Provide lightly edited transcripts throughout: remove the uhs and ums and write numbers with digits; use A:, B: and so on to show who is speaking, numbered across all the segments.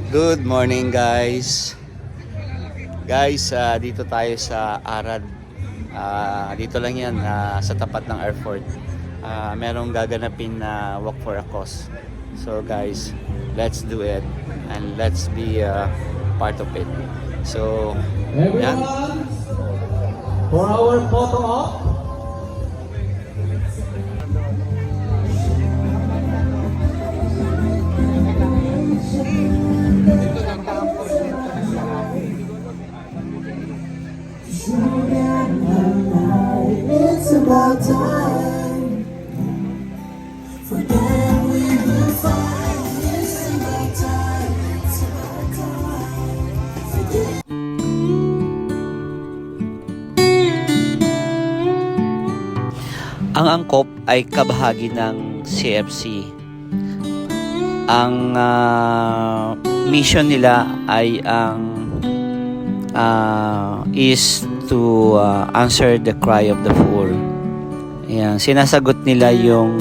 A: Good morning guys. Dito tayo sa Arad. Dito lang yan sa tapat ng airport. Merong gaganapin na walk for a cause. So guys, let's do it and let's be part of it. So, yan.
B: Everyone, for our photo op.
C: It's about time. For then we will find. It's about time. It's about time.
A: Ang angkop ay kabahagi ng CFC. Ang mission nila ay is to answer the cry of the poor. Ayan, sinasagot nila yung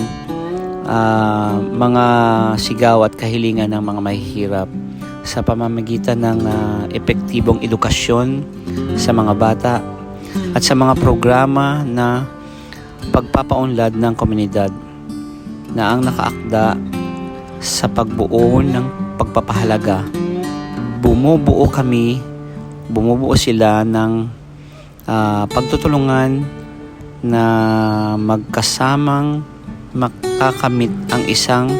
A: mga sigaw at kahilingan ng mga mahihirap sa pamamagitan ng epektibong edukasyon sa mga bata at sa mga programa na pagpapaunlad ng komunidad na ang nakaakda sa pagbuo ng pagpapahalaga. Bumubuo sila ng pagtutulungan na magkasamang makakamit ang isang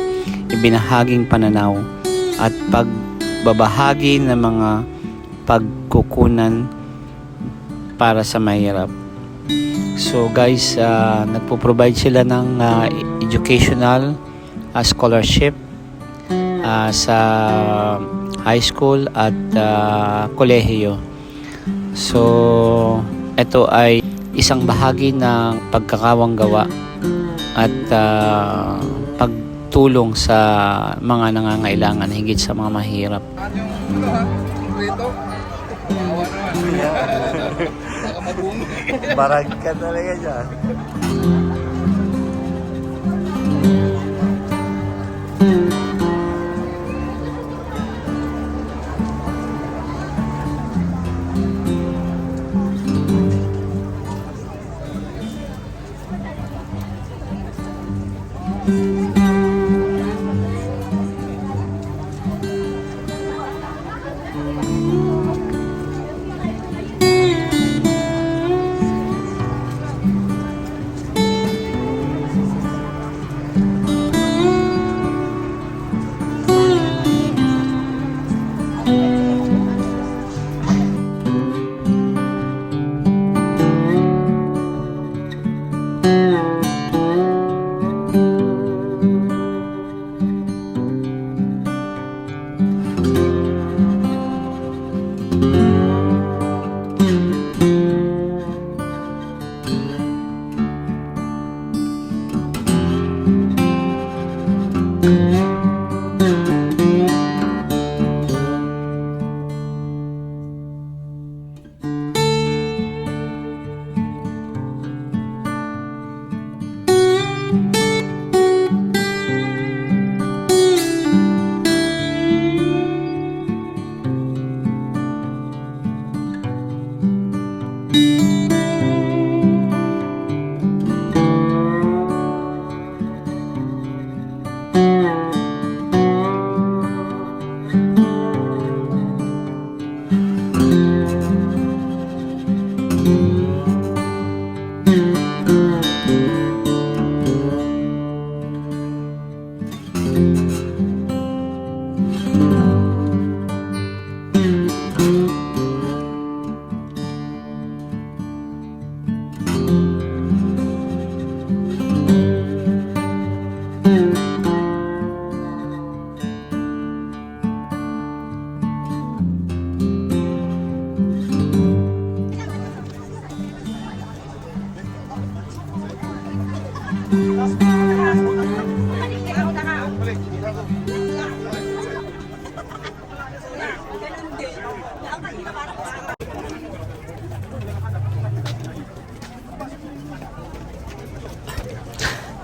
A: ibinahaging pananaw at pagbabahagi ng mga pagkukunan para sa mahirap. So guys, nagpo-provide sila ng educational scholarship sa high school at kolehiyo. So ito ay isang bahagi ng pagkakawanggawa at pagtulong sa mga nangangailangan higit sa mga mahirap.
D: Barang ka talaga dyan.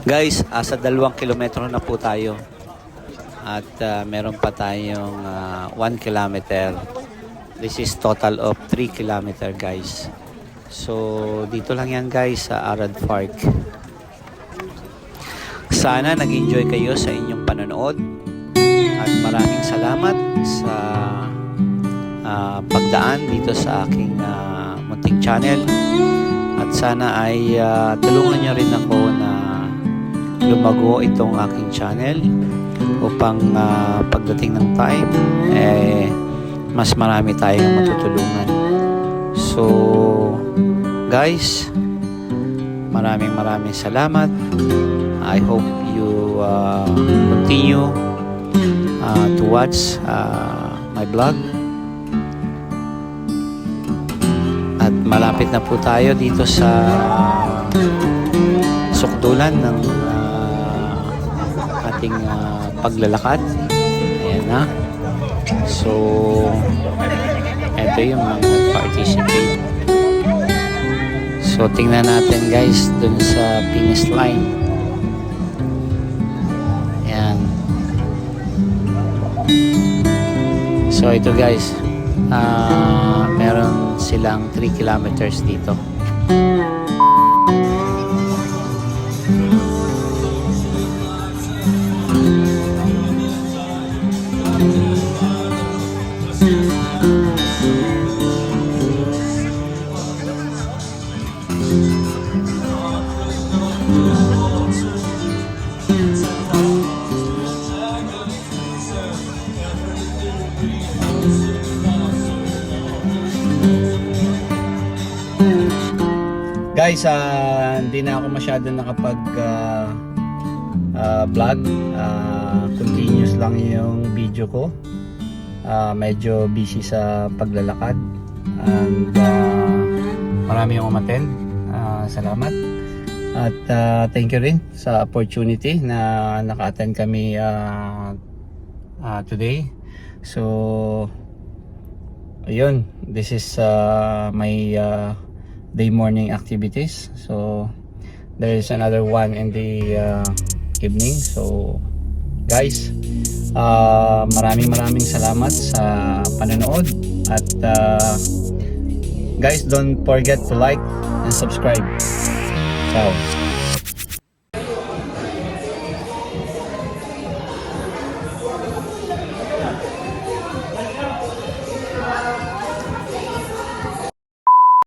A: Guys, sa 2 kilometro na po tayo. at meron pa tayong 1 kilometer. This is total of 3 kilometer, guys. So dito lang yan, guys, sa Arad Park. Sana nag-enjoy kayo sa inyong panonood at maraming salamat sa pagdaan dito sa aking munting channel, at sana ay tulungan nyo rin ako na lumago itong aking channel upang pagdating ng time mas marami tayong matutulungan. So guys, maraming salamat. I hope you continue to watch my vlog. At malapit na po tayo dito sa sukdulan ng ating paglalakad. Ayan na. So, ito yung mga participate. So, tingnan natin, guys, dun sa finish line. Ayan. So, ito, guys. Meron silang 3 kilometers dito. Guys, hindi na ako masyado nakapag vlog. Continuous lang yung video ko. Medyo busy sa paglalakad, and marami yung umattend. Salamat, at thank you rin sa opportunity na naka-attend kami today. So ayun, this is my day morning activities. So there is another one in the evening. So guys, maraming salamat sa panonood, at guys, don't forget to like and subscribe. Ciao.